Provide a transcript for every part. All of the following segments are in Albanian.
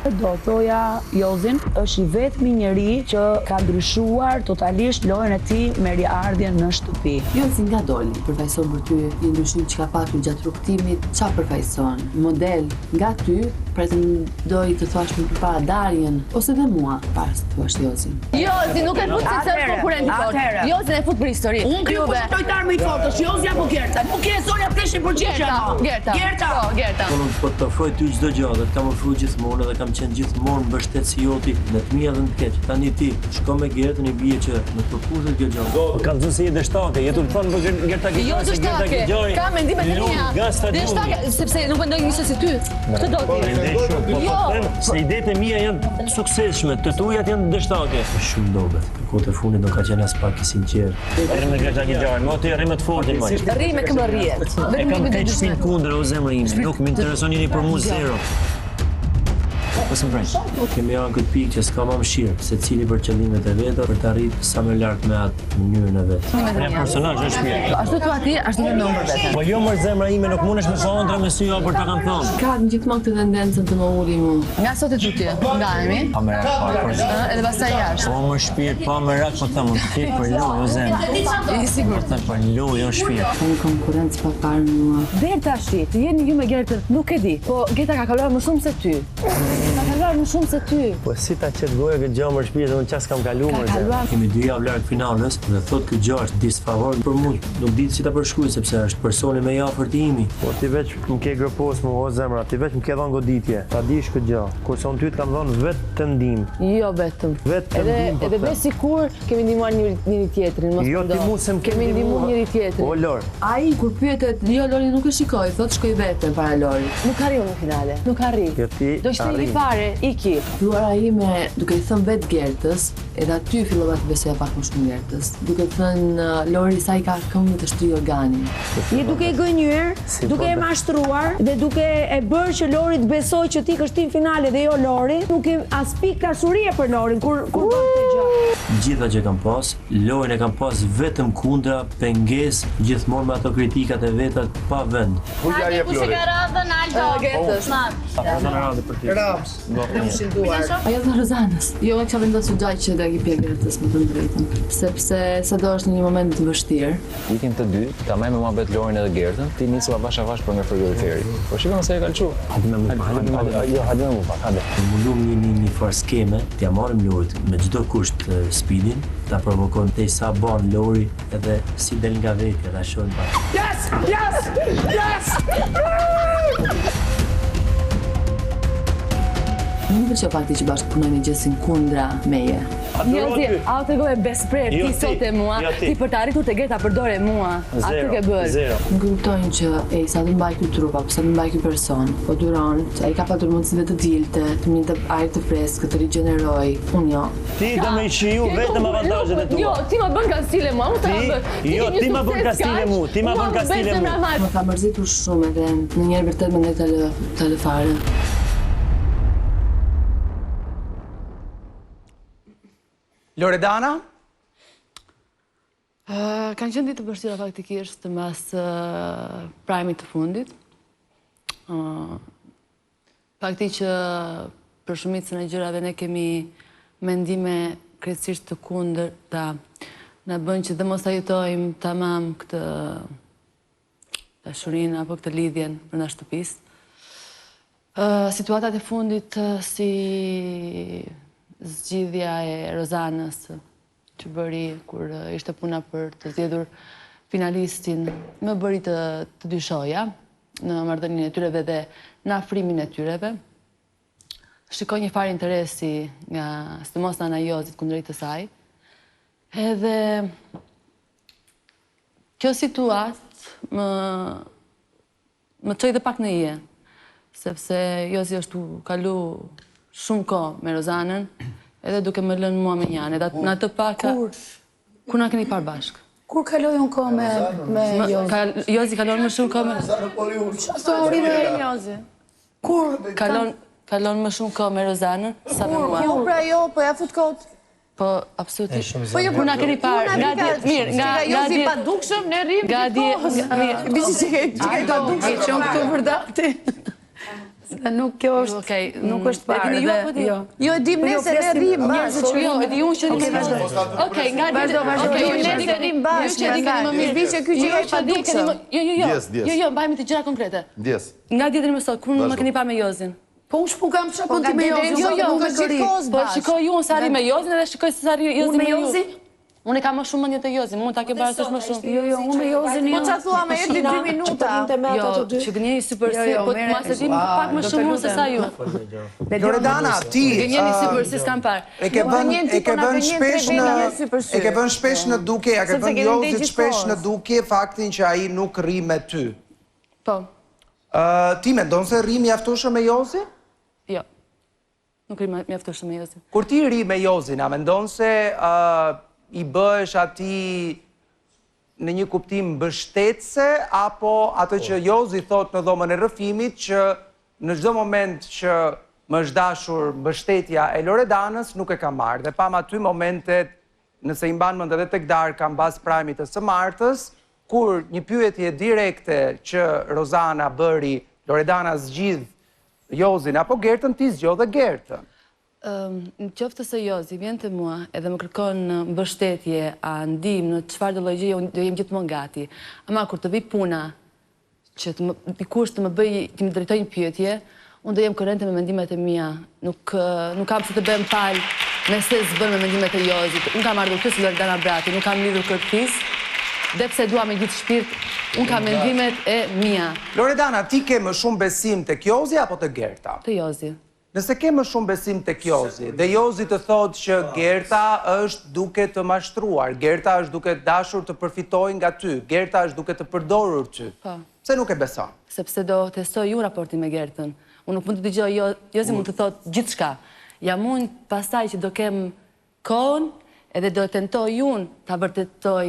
Do thoja Jozin është I vetmi njeri që ka ndryshuar totalisht lojën e tij me riardhjen në shtëpi. Jozi nga doli, përfaqëson për ty një ndryshim që ka patur gjatë rrugtimit, çfarë përfaqëson? Model nga ty, pretendoj të thuash më përpara Darjen ose dhe mua, pas të thuash Jozin. Jozi nuk e fut se është konkurrent I fortë. Jozin e fut për histori. Unë kjo është lojtar më I fortë, është Jozi apo Gerta? Nuk e Sonja fleshin për Gerta. Unë po të ofroj ty çdo gjë, dhe të kam ofruar gjithmonë dhe kam qenë gjithmonë mbështetësi joti në të mia dhe në të keq. Tani ti shko me Gertën I bie që në të përkushtet kjo gjë. Ka thënë se je dështake, jetu të thonë për Gerta Gjoj. Jo dështake. Ka mendim të mia. Dështake sepse nuk mendoj njësoj si ty. Këtë do ti. Jo. Se idetë e mia janë të suksesshme, të tuajat janë dështake. Shumë dobet. Kohët e fundit do ka qenë as pak I sinqert. Rri me Gerta Gjoj, mo ti rri me të fortë më. Rri me këmbërriet. E kam keq shpinë kundër o zemrë ime, nuk më intereson njëri për mu zero. Kemi janë këtë pikë që s'ka ma mëshirë, se cili për qëllimet e veta për të arritë sa më lartë me atë mënyrën e vetë. Ne personazh është mirë. Ashtu thua ti, ashtu mendon për veten. Po jo më zemra ime nuk mundesh me sondra me sy apo ta kam thonë. Ka gjithmonë këtë tendencën të më uli mu. Nga sot e ty, ngahemi. Pa më rak, Edhe pastaj jashtë. po më shpirt, pa më rak, po them, ti për lojë o zemrë. I sigurt. Për lojë o shpirt. Unë konkurrencë pa parë mua. Gerta tash, të jeni ju me Gertën, nuk e di. Po Gerta ka kaluar më shumë se ty. Ka kaluar më shumë se ty. Po si ta qet goja këtë gjë më shpirt, unë ças kam kaluar. Kemi 2 javë larg finales dhe thotë ky gjë është disfavor për mua. Nuk di si ta përshkruaj sepse është personi më I afërt I imi. Po ti veç më ke gropos më o zemra, ti veç më ke dhënë goditje. Ta dish këtë gjë. Kurse unë ty të kam dhënë vetëm ndihmë. Jo vetëm. Vetëm ndihmë. Edhe be sikur kemi ndihmuar njëri tjetrin, mos Jo ti mu se më kemi ndihmuar njëri tjetrin. O Lor. Ai kur pyetet, jo Lori nuk e shikoj, thotë shkoj vetëm para Lori. Nuk arri në finale. Nuk arri. Jo ti. Do ishte I fare, iki. Luara ime duke I thënë vetë Gertës, edhe aty fillova të besoja pak më shumë Gertës. Duke thënë Lori sa I ka këmbë të shtry organin. Je duke e gënjur, duke e mashtruar dhe duke e bërë që Lori të besoj që ti kështin finale dhe jo Lori, nuk e as pikë dashurie për Lorin kur bën këtë gjë. Gjitha që kam pas, lojën e kam pas vetëm kundra, pengesë, gjithmonë me ato kritikat e veta pa vend. Kush ka radhën Aldo? Gertës. Ajo dhe Rozanës. Jo, e kisha vendosur gjaj që dhe kipja Gertës më të drejtën. Sepse sado është në një moment të vështirë. Vitin të dy, ta marrë me muhabet Lorin edhe Gertën, ti nisë avash për nga frigoriferi. Po shikon se e ka lëshu. Hajde me mu pak, hajde. Mullum një farë skeme, t'ja marrim Lorit me çdo kusht speedin, ta provokojmë tej sa ban Lori edhe si del nga vetja, ta shohim pak. Yes! Nuk pëlqeu fakti që bashkë punojmë me Gjesin kundra meje. Jozi, au të gojë besprer, ti sot e mua, ti për të arritur të Gerta përdore mua. Atë ke bërë. Zero. Nuk kuptojnë që sa të mbaj ky trup, apo sa të mbaj ky person, po duron, ai ka patur mundësive të dilte, të minte ajër të freskët, të rigjeneroj. Unë jo. Ti do me shiju vetëm avantazhet e tua. Jo, ti ma bën kastile mua, unë ta bën. Jo, ti ma bën kastile mua, ti ma bën kastile mua. Më ka mërzitur shumë edhe në njerë vërtet më ndaj të lë fare. Loredana? Kanë qenë ditë të vështira faktikisht mbas prajmit të fundit. Fakti që për shumicën e gjërave ne kemi mendime krejtësisht të kundërta, na bën që dhe mos ta jetojmë tamam këtë dashurinë apo këtë lidhjen brenda shtëpisë. Situatat e fundit si zgjidhja e Rozanës që bëri kur ishte puna për të zgjedhur finalistin më bëri të dyshoja në marrëdhënien e tyreve dhe në afrimin e tyreve. Shikoj një farë interesi nga sidomos ana Jozit kundrejt të saj. Edhe kjo situatë më çoi dhe pak në ije, sepse Jozi është kalu shumë kohë me Rozanën, edhe duke më lënë mua me Janë, edhe në atë paka... Kur na keni parë bashkë? Kur kaloj unë kohë me Jozi? Jozi kalon më shumë kohë me... Qëto uri dhe Jozi? Kur? Kalon më shumë kohë me Rozanën, sa me mua. Jo, pra jo, po ja fut kohët. Po, absolutisht. Po jo, kur na keni parë, mirë, nga Jozi pa dukshëm, ne rrim këtë kohës. Bisi që ke pa dukshëm, që unë këtu për dati. Nuk kjo është, nuk është parë. Jo, e dim nëse ne rrim bashkë. Jo, e di unë që Okej, nga Ne rrim bashkë. Vi që ky që është pa dukshëm. Jo, mbajmë të gjëra konkrete. Ndjes. Nga ditën e mësot, kur më keni parë me Jozin? Po unë shpu kam çfarë ti me Jozin. Jo, nuk është gjithkohës po bashkë. shikoj unë sa arri me Jozin edhe shikoj se sa arri Jozin me Jozin. Unë e kam më shumë mendje të Jozin, mund ta ke parasysh më shumë. Jo, unë me Jozin Po çfarë thua me erdhi 2 minuta. Jo, që gënjeni supersi, po të mos e dim pak më shumë se sa ju. Loredana, ti Gënjeni supersi s'kam parë. e ke vënë shpesh në duke, ja ke vënë Jozit shpesh në duke faktin që ai nuk rri me ty. Po. Ti mendon se rri mjaftueshëm me Jozin? Jo. Nuk rri mjaftueshëm me Jozin. Kur ti rri me Jozin, a mendon se i bëhesh ati në një kuptim mbështetëse, apo atë që Jozi thot në dhomën e rrëfimit që në çdo moment që më është dashur mbështetja e Loredanës nuk e ka marrë. Dhe pam aty momentet, nëse i mban mend edhe tek darka mbas prajmit të së martës, kur një pyetje direkte që Rozana bëri, Loredana zgjidh Jozin apo Gertën, ti zgjodhe Gertën. Në qoftë se Jozi vjen të mua edhe më kërkon mbështetje, a ndihmë në çfarë do lloj gjëje, unë do jem gjithmonë gati. Ama kur të vi puna që dikush të më bëj, të më drejtojë një pyetje, unë do jem korrente me mendimet e mia. Nuk kam se të bëjmë palë me se zbën me mendimet e Jozit. Unë kam ardhur këtu si Loredana Brati, nuk kam lidhur kërkisë. Dhe pse dua me gjithë shpirt, unë kam mendimet e mia. Loredana, ti ke më shumë besim tek Jozi apo te Gerta? Te Jozi. Nëse ke më shumë besim tek Jozi, dhe Jozi të thotë që Gerta është duke të mashtruar, Gerta është duke dashur të përfitojë nga ty, Gerta është duke të përdorur ty. Po. Pse nuk e beson? Sepse do testoj unë raportin me Gertën. Unë nuk mund të dëgjoj Jozi mund të thotë gjithçka. Jam unë pastaj që do kem kohën edhe do tentoj unë ta vërtetoj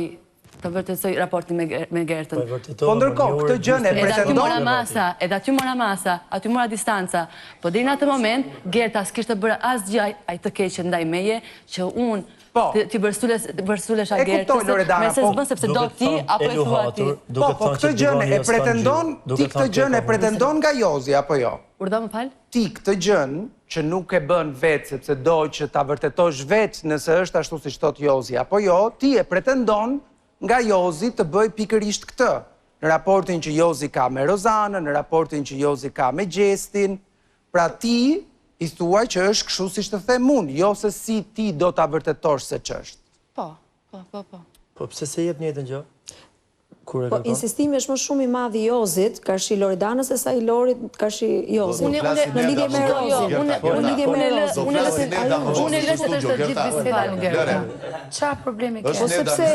raportin me Gertën. Po ndërkohë, këtë gjën e pretendon. Edhe aty mora masa, aty mora distanca. Po deri në atë moment, Gerta s'kishte bërë asgjë ai të keq ndaj meje, që unë ti vërsulesh a Gertës. Me se s'bën sepse do ti apo e thua ti. Po këtë gjën e pretendon, ti këtë gjën e pretendon nga Jozi apo jo? Urdhë më fal? Ti këtë gjën që nuk e bën vetë sepse do që ta vërtetosh vetë nëse është ashtu siç thot Jozi apo jo, ti e pretendon nga Jozi të bëj pikërisht këtë. Në raportin që Jozi ka me Rozanën, në raportin që Jozi ka me Gjestin, pra ti i thuaj që është kështu siç të them unë, jo se si ti do ta vërtetosh se ç'është. Po. Po pse se jep njëjtën gjë? Po insistimi është më shumë i madh i Jozit karshi Loredanës se sa i Lorit karshi Jozit. Në lidhje me Rozin. Unë e lëshë të gjithë biseda në Gerta. Qa problemi ke? Po sepse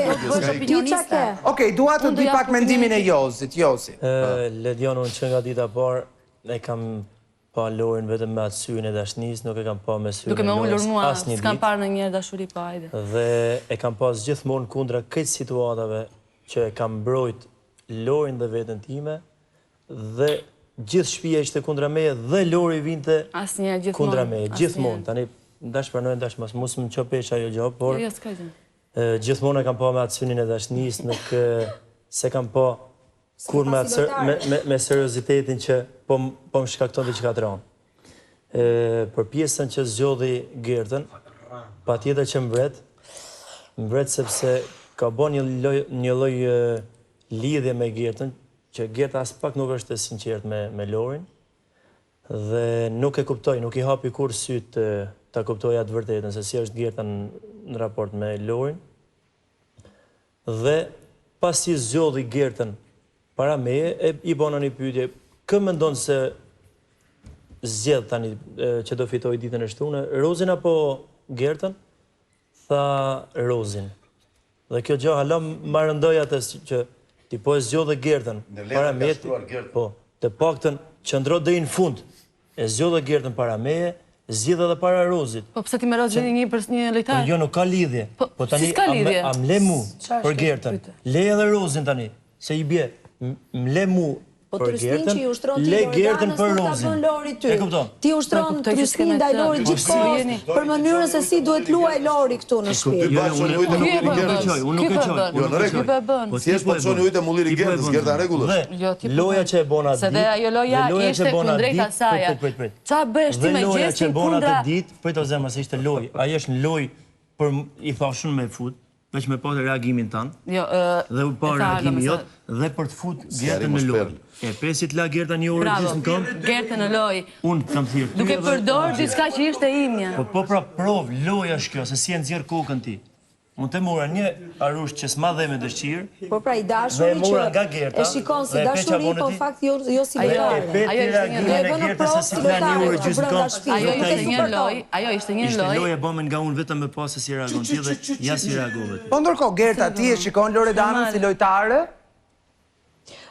ti qa ke? Okej, dua të di pak mendimin e Jozit, Jozi. Ledion, unë që nga dita parë, e kam pa Lorin vetëm me atë syrin e dashnis, nuk e kam pa me syrin duke e me ullur Loris mua, asnjë s'kam ditë. parë në njerë dashuri pa ajde. Dhe e kam pas gjithmonë kundra këtë situatave që e kam mbrojt Lorin dhe vetën time, dhe gjithë shtëpia ishte kundra meje dhe Lori vinte kundra meje, gjithmonë. Tani, ndash pranojnë, ndash mos më qopesh ajo gjë, por gjithmonë e kam pa me atë synin e dashnis, nuk se kam pa kur me seriozitetin që po më shkakton të qikatron. Për pjesën që zgjodhi Gertën, pa tjetër që mbret sepse ka bo një lloj lidhje me Gertën, që Gerta as pak nuk është e sinqert me Lorin, dhe nuk e kuptoj, nuk i hapi kur sytë ta kuptoj atë vërtetën, se si është Gerta në raport me Lorin. Dhe pas si zgjodhi Gertën para meje, i bona një pyetje, kë mendon se zgjedh tani që do fitoj ditën e shtunë, Rozin apo Gertën? Tha Rozin. Dhe kjo gjë hala më rëndoj atës që ti po e zgjodhe Gertën para meje, po, të paktën qëndro deri në fund, e zgjodhe Gertën para meje, zgjidh edhe para Rozit. Po pse ti me Rozin një lojtar? Jo, nuk ka lidhje. Po tani am le mu për Gertën. Le edhe Rozin tani, se i bje, m'le mu Po tristin që i ushtron ti le Gertën Loredanës për nuk ta Rozin. bën Lori ty. E kupton? Ti ushtron tristin ndaj Lorit gjithkohë për mënyrën se si duhet luaj Lori këtu në shtëpi. Unë nuk e qoj. Jo, në rregull. Si është po çoni ujtë mulliri Gertës, Gerta rregullosh. Loja që e bona Se dhe ajo loja ishte kundrejt asaj. Qa bësh ti me gjestin kundra? Prit o zemër se ishte loj. Ajo është në loj për i thashun me fut, veç me pasë reagimin tanë, dhe pa reagimin jot, dhe për të fut Gertën në loj. E presit la Gerta një orë gjithë në këmë. Gertën në loj. Unë kam thirë ty. Duke përdor diçka që ishte imja. Po pra prov, loja është kjo, se si e nëzirë kokën ti. Unë të mora një arush që s'ma dhe me dëshqirë, Po pra i dashuri që e shikon si dashuri, po në fakt jo si lojtare. Ajo ishte një Gerta se si fla një orë gjithë në këmë. Ajo ishte një loj. Ishte loja bëmen nga unë vetëm me pasë si reagon ti dhe ja si reagove. Po ndërkohë, Gerta, ti e shikon Loredanën si lojtare?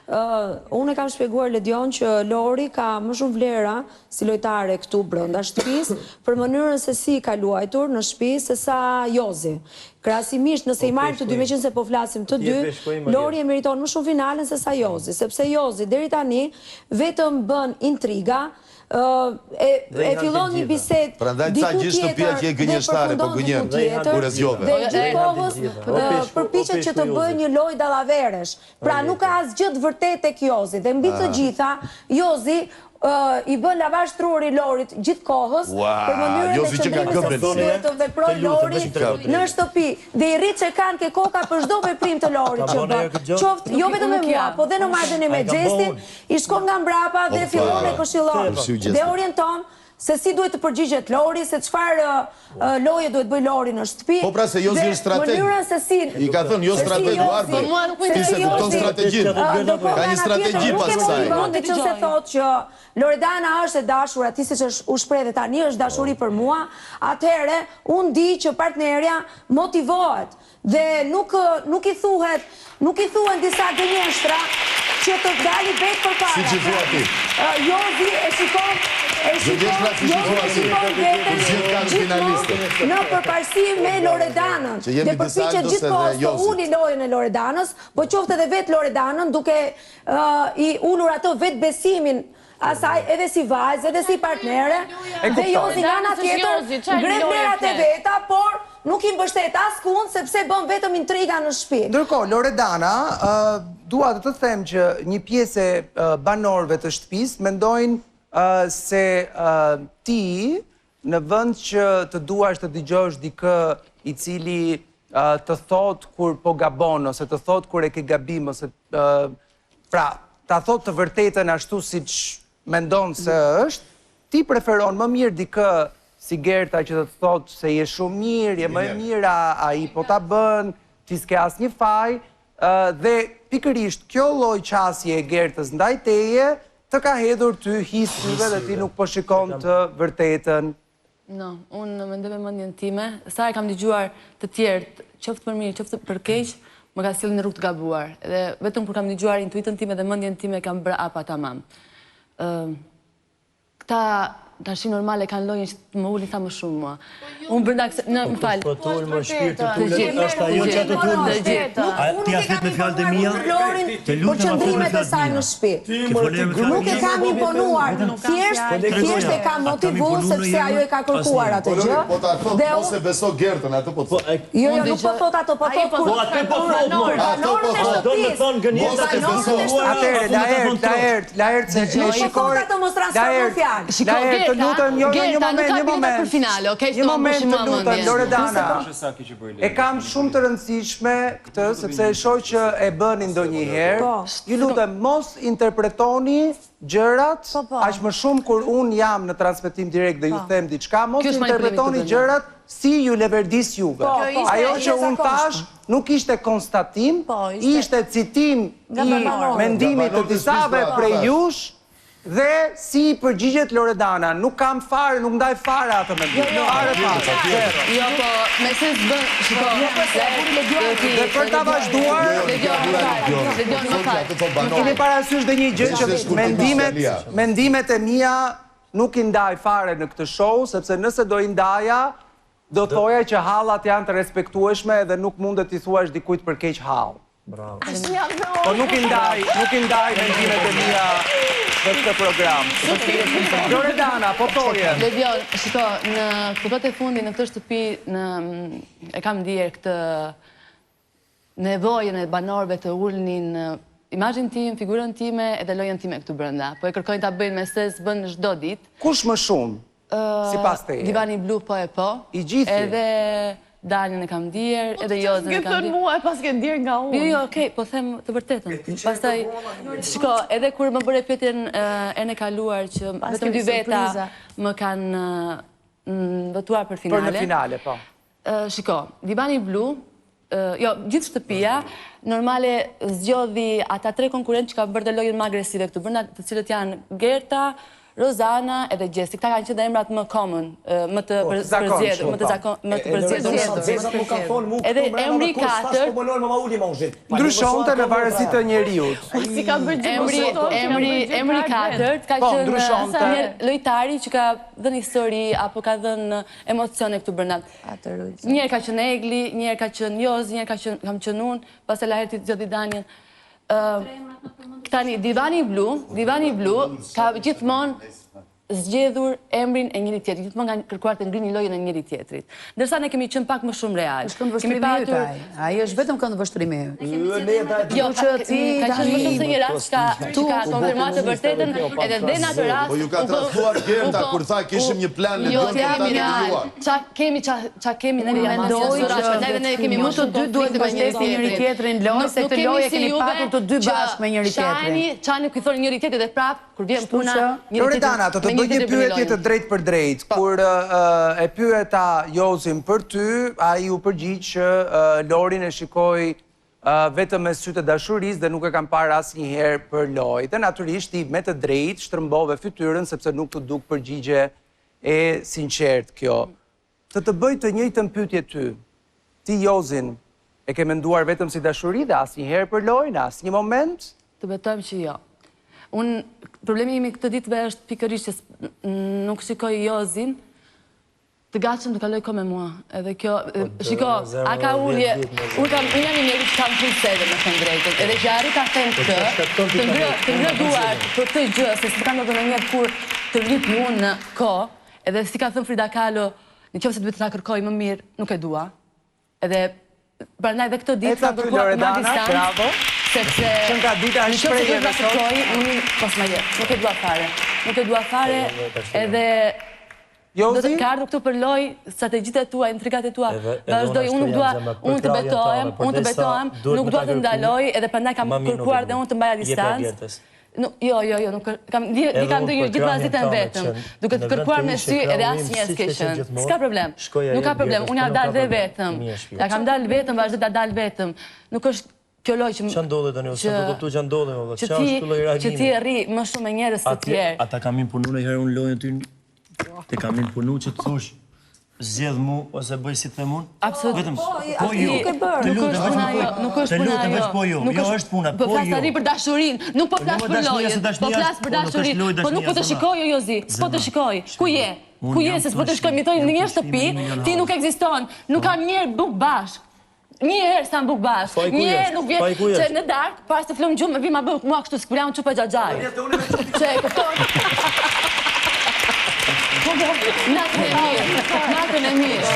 Unë e kam shpjeguar Ledion që Lori ka më shumë vlera si lojtare këtu brenda shtëpisë për mënyrën se si ka luajtur në shtëpi se sa Jozi. Krahasimisht nëse i marrim të dy, meqense po flasim të dy, Lori e meriton më shumë finalen se sa Jozi, sepse Jozi deri tani vetëm bën intriga, e fillon një bisedë Prandaj ca gjithë shtëpia që e gënjeshtare, po gënjen kur e zgjove. Dhe gjithkohës përpiqet që të bëjë një lojë dallaveresh. Pra nuk ka asgjë të vërtetë tek Jozi dhe mbi të gjitha Jozi i bën lavazh truri Lorit gjithkohës për mënyrën e qëndrimit se si duhet të veprojë Lori në shtëpi dhe i rrit që kanë ke koka për çdo veprim të Lorit që bën. Qoftë jo vetëm me mua, po dhe në marrëdhënie me Xhestin, i shkon nga mbrapa dhe fillon e këshillon dhe orienton se si duhet të përgjigjet Lori, se çfarë loje duhet bëj Lori në shtëpi. Po pra se Jozi është strateg. Mënyrën se si I ka thënë jo strateg Ardo. Ti se kupton strategjinë. Ka një strategji pas kësaj. Që se thotë që Loredana është e dashur, ati siç është u shpreh dhe tani është dashuri për mua, atëherë unë di që partnerja motivohet dhe nuk i thuhen disa gënjeshtra që të dali bet përpara. Si që thua ti. Jozi e shikon vetën gjithmonë në përparësi me Loredanën dhe përpiqet gjithkohës të uli lojën e Loredanës, po qoftë edhe vetë Loredanën duke i ulur atë vetë besimin asaj edhe si vajzë, edhe si partnere, dhe Jozi nga ana tjetër ngre vlerat e veta, por nuk i mbështet askund sepse bën vetëm intriga në shtëpi. Ndërkohë, Loredana, dua të them që një pjesë e banorëve të shtëpisë mendojnë se ti në vend që të duash të dëgjosh dikë i cili të thot kur po gabon ose të thot kur e ke gabim ose pra ta thot të vërtetën ashtu siç mendon se është, ti preferon më mirë dikë si Gerta që të thot se je shumë mirë, je më e mira, ai po ta bën, ti s'ke asnjë faj, dhe pikërisht kjo lloj qasje e Gertës ndaj teje të ka hedhur ty hisyve dhe ti nuk po shikon të vërtetën. No, unë mendoj me mendjen time, sa e kam dëgjuar të tjerë, qoftë për mirë, qoftë për keq, më ka sjellë në rrugë të gabuar. Dhe vetëm kur kam dëgjuar intuitën time dhe mendjen time kam bërë apa tamam. Këta tashi normale kanë lojën që të më ulin sa më shumë mua. Unë brenda në më fal. Po tull më shpirtin tullet, është ajo që të tull. Ti a flet me fjalët e mia? Të lutem për qëndrimet e saj në shtëpi. Nuk e kam imponuar, thjesht e kam motivuar sepse ajo e ka kërkuar atë gjë. Po ta thot mos e beso Gertën, atë po thot. Jo, nuk po thot ato, po thot kur. Po atë po thot. Do të thon gënjeshtra të besuar. Atëherë, laert se e shikoj. Laert, të lutem, një moment. Një moment të lutem, Loredana. E kam shumë të rëndësishme këtë, sepse e shoh që e bëni ndonjëherë. Ju lutem, mos interpretoni gjërat, aq më shumë kur unë jam në transmetim direkt dhe ju them diçka, mos interpretoni gjërat si ju leverdis juve. Ajo që unë thash nuk ishte konstatim, ishte citim i mendimit të disave prej jush, dhe si përgjigjet Loredana, nuk kam fare, nuk ndaj fare atë mendim. Jo, po, me se s'bën, dhe për ta vazhduar, keni parasysh dhe një gjë që mendimet e mia nuk i ndaj fare në këtë show, sepse nëse do i ndaja, do thoja që hallat janë të respektueshme dhe nuk mundet t'i thuash dikujt për keq hall. Bravo. Po nuk i ndaj mendimet e mia në këtë program. Loredana, po thoje. Levion, shiko, në kohët e fundit në këtë shtëpi e kam ndier këtë nevojën e banorëve të ulnin imazhin tim, figurën time edhe lojën time këtu brenda. Po e kërkojnë ta bëjnë me ses, bën çdo ditë. Kush më shumë? Sipas teje. Divani blu po e po. I gjithë. Edhe Dalin e kam ndier, edhe Jozën e kam ndier. Ke thënë mua e pas ke ndier nga unë. Jo, okej, po them të vërtetën. Pastaj, shiko, edhe kur më bëre pyetjen e kaluar që vetëm 2 veta më kanë votuar për finale. Për në finale, po. Shiko, Divani blu, jo, gjithë shtëpia, normale zgjodhi ata 3 konkurrentë që ka bërë lojën më agresive këtu brenda, të cilët janë Gerta, Rozana edhe Gjesi. Këta kanë qenë emrat më common, më të përzgjedhur. Edhe emri 4 ndryshonte në varësi të njeriut. Si ka bërë emri 4 ka qenë një lojtari që ka dhënë histori apo ka dhënë emocione këtu brenda. Njëherë ka qenë Egli, njëherë ka qenë Jozi, njëherë kam qenë unë, pastaj la herë zgjodhi Daniel. Tani, Divani blu ka gjithmonë zgjedhur emrin e njëri tjetrit, gjithmonë nga kërkuar të ngrinë lojën e njëri tjetrit. Ndërsa ne kemi qenë pak më shumë real. Është këndë vështrimi yt ai. Ai është vetëm këndë vështrimi yt. Jo, që ti ka qenë më shumë se një rast ka konfirmuar të vërtetën edhe dhe në atë rast. Po ju ka transfuar Gerta kur tha kishim një plan legion për ta ndihmuar. Ça kemi ne mendoj që ne kemi më të dy duhet të mbështesin njëri tjetrin lojë se këtë lojë keni patur të dy bashkë me njëri tjetrin. Çani ku i thonë njëri tjetrit dhe prap kur vjen puna Loredana, të bëj një pyetje të drejtë për drejtë. Kur e pyeta Jozin për ty, ai u përgjigj që Lorin e shikoi vetëm me sy të dashurisë dhe nuk e kam parë asnjëherë për lojë. Dhe natyrisht ti me të drejtë shtrëmbove fytyrën sepse nuk të duk përgjigje e sinqert kjo. Të bëj të njëjtën pyetje ty. Ti Jozin e ke menduar vetëm si dashuri dhe asnjëherë për lojë, në asnjë moment? Të betojmë që jo. Problemi imi këtë ditëve është pikërisht që nuk shikoj Jozin të gatshëm të kaloj kohë me mua. Edhe kjo, shiko, a ka ullje, unë jam një njeri që kam punë sede me thënë drejtën, edhe që arrit ta them këtë, të ngrë duar për të gjë, se s'ka ndodhur ndonjëherë kur të rrit unë në kohë, edhe si ka thënë Frida Kahlo, nëse duhet të ta kërkoj më mirë, nuk e dua. Edhe prandaj edhe këtë ditë kam kërkuar më distancë. Sepse që nga dita e shprehje me sot, unë pas më jetë, nuk e dua fare, edhe do të ardhur këtu për lojë, strategjitë e tua, intrigat e tua, vazhdoj, unë të betohem, nuk dua të ndaloj, edhe prandaj kam kërkuar dhe unë të mbaja distancë. Jo, nuk kam ndonjë gjithmonë ditën vetëm, duke të kërkuar me sy edhe asnjë s'ke qenë. S'ka problem. Nuk ka problem, unë jam dalë vetëm. Ja kam dalë vetëm, vazhdoj ta dal vetëm. Nuk është kjo lojë që ndodhe tani, ose do kuptoj që ndodhe, që ti rri më shumë me njerëz të tjerë. Ata kam mirë punu në herë unë lojën ty, te kam mirë punu që të thush zgjedh mu ose bëj si them unë. Absolutisht. Po jo. Nuk është puna ajo. Po jo, jo është puna, po jo. Po flas tani për dashurinë, nuk po flas për lojën. Po flas për dashurinë. Po nuk po të shikoj Jozi, s'po të shikoj. Ku je? Ku je se s'po të shikoj, më thonë në një shtëpi, ti nuk ekziston. Nuk kam njerë buk bashk. Një herë sa në buk bashkë, një herë nuk vjetë që në darkë, pas të flumë gjumë, vi ma bëhë mua kështu, s'kur jam që për gjagjaj. Që e këpton? Natën e mirë.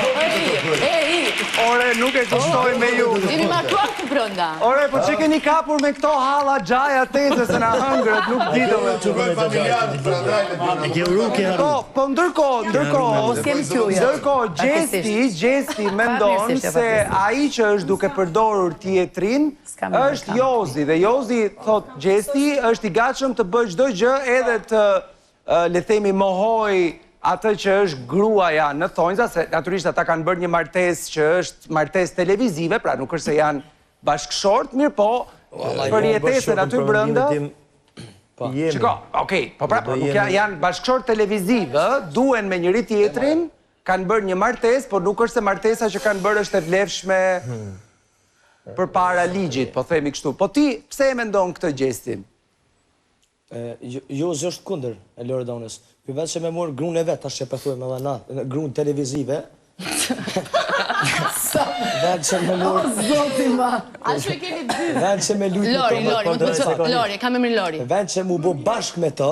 Ore, nuk e kushtoj me ju. Jemi martuar të brënda. Ore, po që keni kapur me këto hala gjaja teze se na hëngrët, nuk ditëve. Që bëjë familjarë, Po ndërkohë, Gjesti mendon se ai që është duke përdorur tjetrin është Jozi. Dhe Jozi, thot Gjesti, është i gatshëm të bëjë çdo gjë edhe të, le themi, mohoj atë që është gruaja në thonjza, se natyrisht ata kanë bërë një martesë që është martesë televizive, pra nuk është se janë bashkëshort, mirë po, për jetesën aty brenda. Shiko, okej, po pra, nuk janë bashkëshort televizive, duen me njëri tjetrin, kanë bërë një martesë, por nuk është se martesa që kanë bërë është e vlefshme për para ligjit, po themi kështu. Po ti, pse e mendon këtë Gjestin? Jo, zë është kunder e Loredanës. Për vetë që me morë grunë e vetë, ashtë që përthujem edhe na, grunë televizive. Vend që me lujt. Zoti ma. Ashtu e keni dy. Vend që me lujt. Lori, kam emrin Lori. Vend që mu bo bashk me të,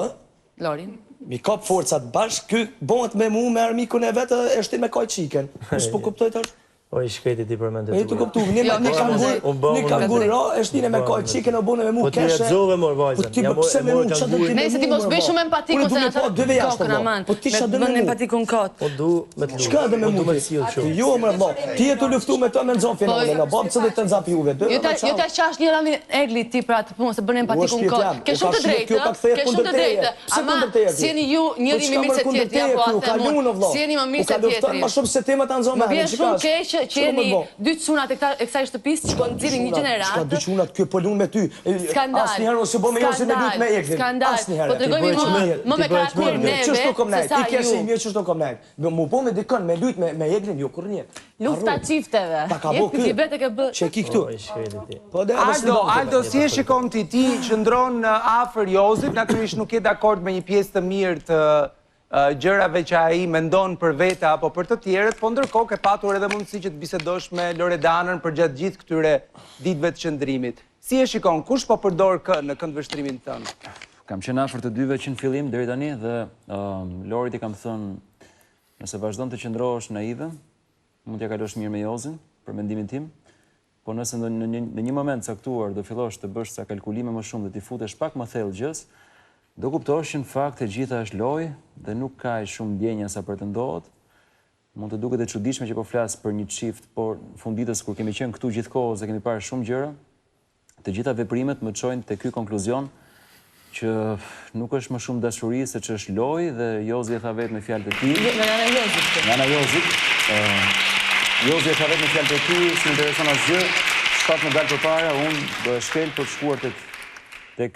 Lorin. mi kap forcat bashk, ky bonët me mu me armikun e vetë, e shti me kaj qiken. S'po kuptoj të është? O i shkreti ti përmendet. E të kuptu, një kangur ra, e shtine me kaj qiken, o bone me mu Po ti keshe. redzove mor vajzën. Pse me mu, që do ti me mu? Nëse ti mos bëj shumë empatik ose në kokën aman. Po ti që do me mu? empatikun kot. Po du me të luft. Qka dhe me mu ti? Jo, më rëdo. Ti e të luftu me të me nëzon finale, në babë cëllit të nëzap juve. Jo ta qash një randin egli ti pra të punë, se bën empatikun kot. Ke shumë të drejtë, ke shumë të drejtë. Ama si jeni ju njëri më mirë se tjetri, apo atë mund. Si jeni më mirë se tjetri. Ma shumë se temat anë zonë. Më vjen shumë keq që jeni dy çunat e kësaj shtëpisë që po nxirrin një gjenerat. Çka dy çunat kjo po lun me ty. Asnjëherë ose bë me Josi me dytë me Eglin. Skandal. Po tregojmë më me karakter neve. Ç'është komnajt? Ti ke si mirë ç'është komnajt. Mu po me dikën me lut me Eglin jo kurrë. Lufta çifteve. Ti vetë ke bë. Çe ki këtu. Po Aldo, si e shikon ti qëndron afër Josit, natyrisht nuk je dakord me një pjesë të mirë të gjërave që ai mendon për vete apo për të tjerët, po ndërkohë ke patur edhe mundësi që të bisedosh me Loredanën për gjatë gjithë këtyre ditëve të qëndrimit. Si e shikon, kush po përdor kë në këndvështrimin tënd? Kam qenë afër të dyve që në fillim deri tani dhe Lorit i kam thënë nëse vazhdon të qëndrohesh naive, mund t'ja kalosh mirë me Jozin, për mendimin tim, po nëse në një moment caktuar do fillosh të bësh ca kalkulime më shumë dhe t'i futesh pak më thellë gjës, do kuptosh që në fakt e gjitha është lojë dhe nuk ka shumë ndjenja sa pretendohet. Mund të duket e çuditshme që po flas për një çift, por funditës kur kemi qenë këtu gjithkohës dhe kemi parë shumë gjëra, të gjitha veprimet më çojnë te ky konkluzion që nuk është më shumë dashuri se që është lojë dhe Jozi e tha vetë me fjalët e tij. Nga Jozit. Jozi e tha vetë me fjalët e tij, si intereson asgjë, çfarë më dal përpara, unë do e shkel për të shkuar tek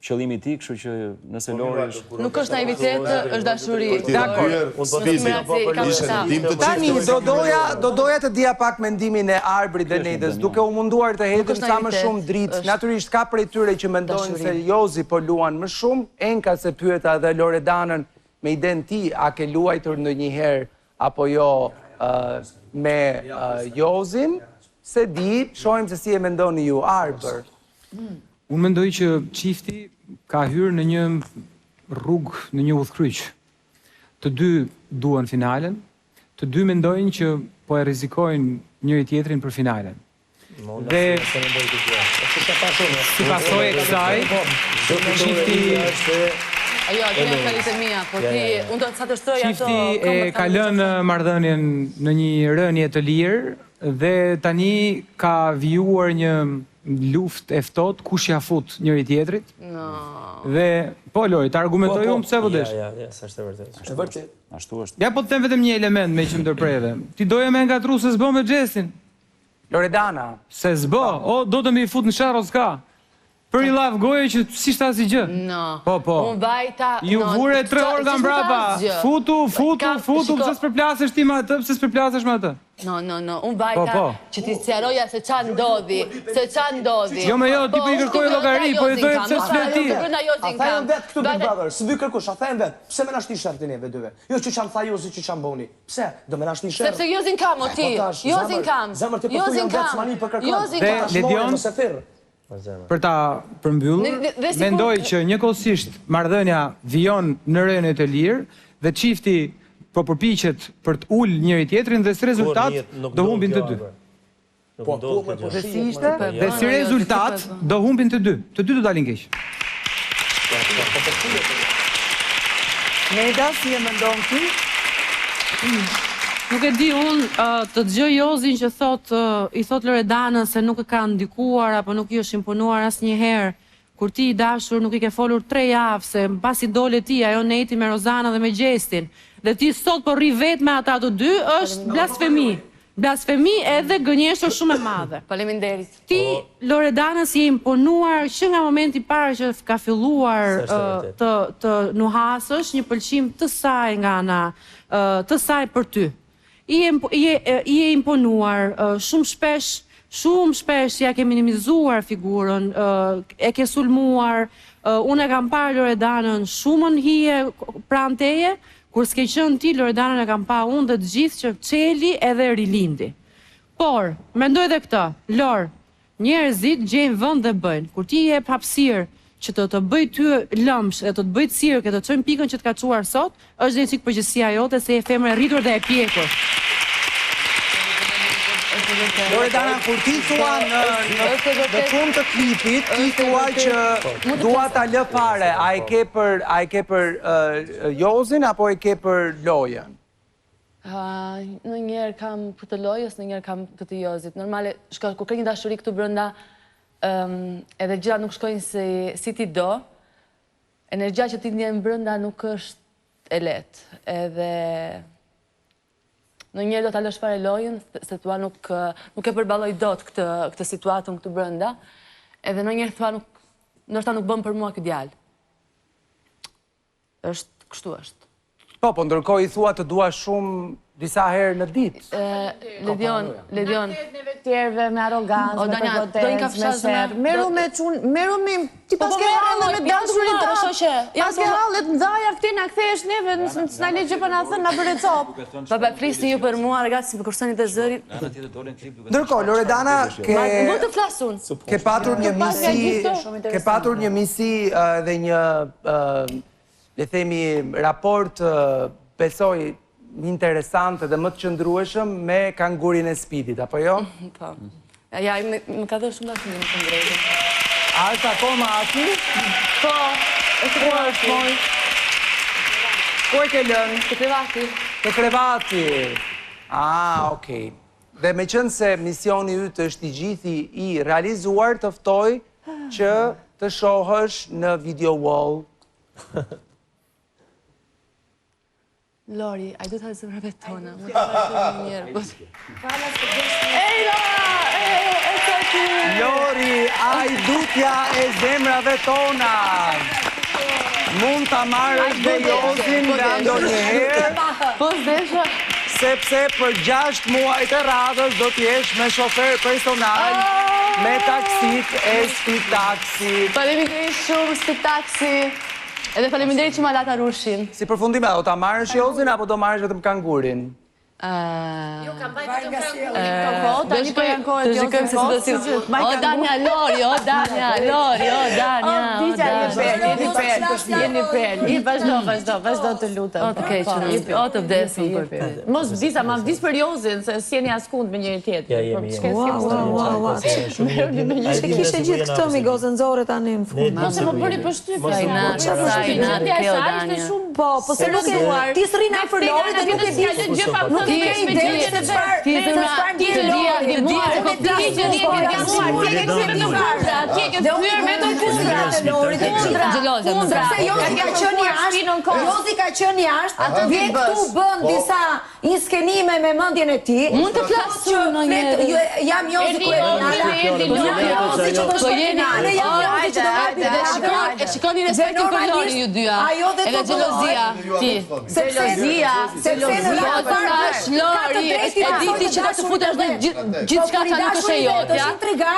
qëllimi i tij, kështu që nëse Lori është nuk është naivitet, është dashuri. Tani do doja të dija pak mendimin e Arbrit dhe Nedës, duke u munduar të hedhim sa më shumë dritë. Natyrisht ka prej tyre që mendojnë se Jozi po luan më shumë, enka se pyeta edhe Loredanën me iden ti, a ke luajtur ndonjëherë apo jo me Jozin, se di, shohim se si e mendoni ju, Arbër. Unë mendoj që çifti ka hyrë në një rrugë, në një udhkryq. Të dy duan finalen, të dy mendojnë që po e rrezikojnë njëri tjetrin për finalen. Dhe si pasojë e kësaj, çifti Ajo, ti në fjalët e mia, por ti unë do të sa të shtroj ato. Çifti e ka lënë marrëdhënien në një rënie të lirë dhe tani ka vijuar një luft e ftohtë kush ja fut njëri tjetrit. Dhe po Lori, të argumentoj unë pse vodesh. Ja, s'është e vërtetë. Është vërtet. Ashtu është. Ja po të them vetëm një element me që ndërpreve. Ti doje me ngatru se s'bë me Xhesin. Loredana. Se s'bë, o do të më i fut në sharr o s'ka. Për i laf goje që si shta si gjë. Po. Unë vajta... Ju vure 3 orë nga mbrapa. Futu, pse s'përplasesh ti me atë, pse s'përplasesh me atë. No, unë vajta që ti sqaroja se qa ndodhi, Jo me jo, ti për i kërkoj logari, po i dojë pse s'flet ti. A thajën vetë këtu Big Brother, s'by kërkush, a thajën vetë, pse me nashti shërti neve dyve? Jo që qanë tha Jozi që qanë boni, pse? Do me nashti shërti. Sepse Jozin kam, o ti, Jozin kam. Zemër ti përtu janë vetë s'mani për kërkon. Dhe Ledion, për ta përmbyllur, mendoj që njëkohësisht marrëdhënia vijon në rënie të lirë dhe çifti po përpiqet për të ul njëri tjetrin dhe si rezultat do humbin të dy. Dhe si rezultat do humbin të dy. Të dy do dalin keq. Neda, si e mendon ti? Nuk e di unë të dëgjoj Jozin që i thot Loredanës se nuk e ka ndikuar apo nuk i është imponuar asnjëherë kur ti i dashur nuk i ke folur 3 javë se mbasi dole ti ajo Neti me Rozana dhe me Gjestin dhe ti sot po rri vetë me ata të dy është blasfemi. Blasfemi edhe gënjeshtër shumë e madhe. Faleminderit. Ti Loredanës je imponuar që nga momenti i parë që ka filluar të nuhasësh një pëlqim të saj nga ana të saj për ty. I e imponuar shumë shpesh ja ke minimizuar figurën, e ke sulmuar, unë e kam parë Loredanën shumën hije pranë teje, kur s'ke qenë ti Loredanën e kam pa unë dhe të gjithë që qeli edhe rilindi. Por, mendoj edhe këtë, Lor, njerëzit gjejnë vend dhe bëjnë. Kur ti jep hapësirë që të bëj ty lëmsh dhe të bëj cirk e të çojmë pikën që të ka çuar sot, është një çik përgjegjësia jote se je femër e rritur dhe e pjekur. Loredana, kur ti thua në fund të klipit, ti thua që dua ta lë fare, a e ke për Jozin apo e ke për Lojën? Në njerë kam për të Lojës, në njerë kam për të Jozit. Normale, kur ka një dashuri këtu brënda, edhe gjitha nuk shkojnë si ti do, energja që ti ndjen brënda nuk është e letë. Edhe në njerë do t'a lësh fare Lojën, se tua nuk e përbaloj dot këtë situatën këtu brënda, edhe në njerë thua nështë ta nuk bëm për mua këtë djalë. Kështu është. Po, ndërkohë i thua të dua shumë disa herë në ditë. Ledion. Tjerve me arogancë, me përgotencë, me sherë. Meru me ti pas ke halë me dashurin ta. Pas ke halë të ndaja ftina, kthehesh neve, s'na legje për na thënë, na bërë copë. Baba, flisni ju për mua, regatë si për kursonit e zërit. Ndërkohë, Loredana, Më të flasun. Ke patur një misi dhe një, le themi, raport, besoj, interesant dhe më të qëndrueshëm me kangurin e Speedit, apo jo? Po. Ja, më ka dhe shumë dashuri në kongresin. A është akoma ati? Po, është ku është moj. Ku e ke lënë? Të krevati. Të krevati. Okej. Dhe me qënë se misioni ytë është i gjithi i realizuar, të ftoj që të shohësh në video wall. Lori, a i du të zemrave tona, më të shumë njerë. Lori, a i dutja e zemrave tona. Mund të marrësh dhe Jozin nga ndonjëherë, Po s'desha. sepse për 6 muaj të radhës do t'jesh me shofer personal me taksit e Speed Taxi. Faleminderit shumë, Speed Taxi. Edhe faleminderit që ma lata rushin. Si përfundim, do ta marrësh Jozin apo do marrësh vetëm kangurin? Jo, kam bajtë të frem. Të shikojmë se si do si... O, Dania, Lori, o, Dania, Lori, o, Dania, o, Dania. Jeni pel. Vazhdo të lutëm. O, të keqën, o, të vdesim për për. Mos vdisa, ma vdis për Jozin, se s'jeni askund me njëri tjetër. Se kishe gjithë këtë mi gozënzore tani më fund. Po se më bëri për shtypja. Po se nuk e ti s'ri na për Lori dhe nuk e di. Ti ke ide se çfarë ti Jozi ka qenë jashtë, vjen këtu bën disa inskenime me mendjen e tij. Mund të flasun në një... Jam Jozi Jozi që të shkojnë, jam Jozi që të hajtë. E shikoni respektin për Lori ju dyja. Edhe xhelozia ti. Sepse Lori, e diti që do të futesh dhe gjithë shka qa nuk është e jotja,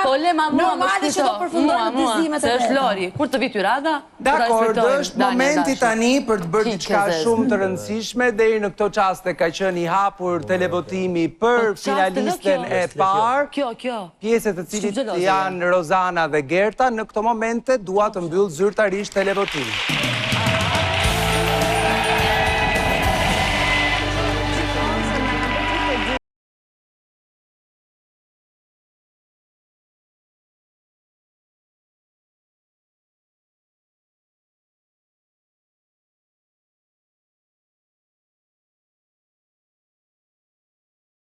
po lema mua më shkito, mua, se është Lori. Kur të vitë Rada, Dakor, është momenti tani për të bërë diçka shumë të rëndësishme, deri në këto qaste ka qenë i hapur televotimi për finalisten e parë, pjesët të cilit janë Rozana dhe Gerta, në këto momente dua të mbyll zyrtarisht televotimi.